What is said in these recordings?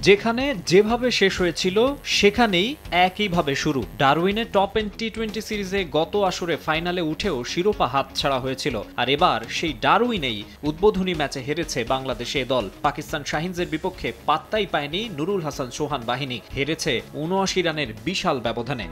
যেখানে যেভাবে শেষ হয়েছিল সেখানেই একইভাবে শুরু। ডারউইনে টপ এন্ড টি-20 সিরিজে গত আসরে ফাইনালে উঠেও শিরোপা হাতছাড়া হয়েছিল, আর এবার সেই ডারউইনেই উদ্বোধনী ম্যাচে হেরেছে বাংলাদেশে দল। পাকিস্তান শাহিনজের বিপক্ষে পাত্তাই পায়নি নুরুল হাসান সোহান বাহিনী, হেরেছে ৭৯ রানের বিশাল ব্যবধানে।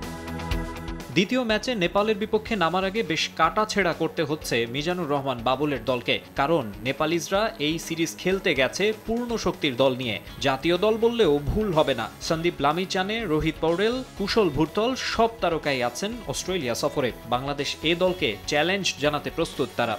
দ্বিতীয় ম্যাচে নেপালের বিপক্ষে নামার আগে বেশ কাটাছেঁড়া করতে হচ্ছে মিজানুর রহমান বাবুলের দলকে, কারণ নেপালিজরা এই সিরিজ খেলতে গেছে পূর্ণ শক্তির দল নিয়ে। জাতীয় দল বললেও ভুল হবে না, সন্দীপ লামিচানে, রোহিত পৌড়েল, কুশল ভুরতল সব তারকাই আছেন অস্ট্রেলিয়া সফরে। বাংলাদেশ এ দলকে চ্যালেঞ্জ জানাতে প্রস্তুত তারা।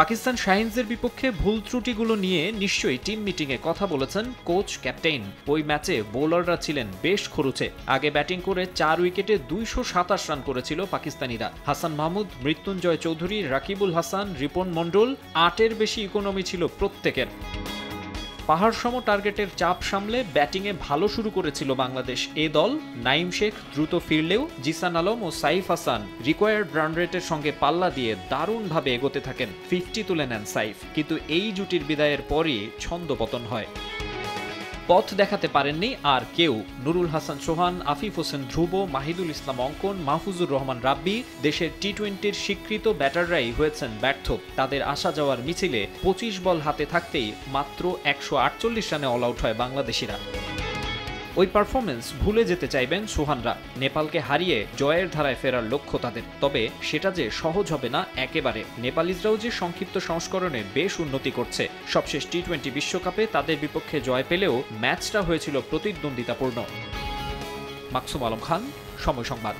পাকিস্তান শাহিনজের বিপক্ষে ভুল ত্রুটিগুলো নিয়ে নিশ্চয়ই টিম মিটিংয়ে কথা বলেছেন কোচ ক্যাপ্টেন। ওই ম্যাচে বোলাররা ছিলেন বেশ খরুচে। আগে ব্যাটিং করে ৪ উইকেটে ২২৭ রান করেছিল পাকিস্তানিরা। হাসান মাহমুদ, মৃত্যুঞ্জয় চৌধুরী, রাকিবুল হাসান, রিপন মণ্ডল ৮-এর বেশি ইকোনমি ছিল প্রত্যেকের। পাহাড়সম টার্গেটের চাপ সামলে ব্যাটিংয়ে ভালো শুরু করেছিল বাংলাদেশ এ দল। নাইম শেখ দ্রুত ফিরলেও জিসান আলম ও সাইফ হাসান রিকোয়ার্ড রান রেটের সঙ্গে পাল্লা দিয়ে দারুণভাবে এগোতে থাকেন। 50 তুলে নেন সাইফ, কিন্তু এই জুটির বিদায়ের পরই ছন্দপতন হয়। পথ দেখাতে পারেননি আর কেউ। নুরুল হাসান সোহান, আফিফ হোসেন ধ্রুব, মাহিদুল ইসলাম অঙ্কন, মাহফুজুর রহমান রাব্বি, দেশের টি-20-র স্বীকৃত ব্যাটাররাই হয়েছেন ব্যর্থ। তাদের আসা যাওয়ার মিছিলে 25 বল হাতে থাকতেই মাত্র 148 রানে অল আউট হয় বাংলাদেশিরা। ওই পারফরমেন্স ভুলে যেতে চাইবেন সোহানরা। নেপালকে হারিয়ে জয়ের ধারায় ফেরার লক্ষ্য তাদের, তবে সেটা যে সহজ হবে না একেবারে। নেপালিজরাও যে সংক্ষিপ্ত সংস্করণে বেশ উন্নতি করছে। সবশেষ টি-20 বিশ্বকাপে তাদের বিপক্ষে জয় পেলেও ম্যাচটা হয়েছিল প্রতিদ্বন্দ্বিতাপূর্ণ। মাকসুম আলম খান, সময় সংবাদ।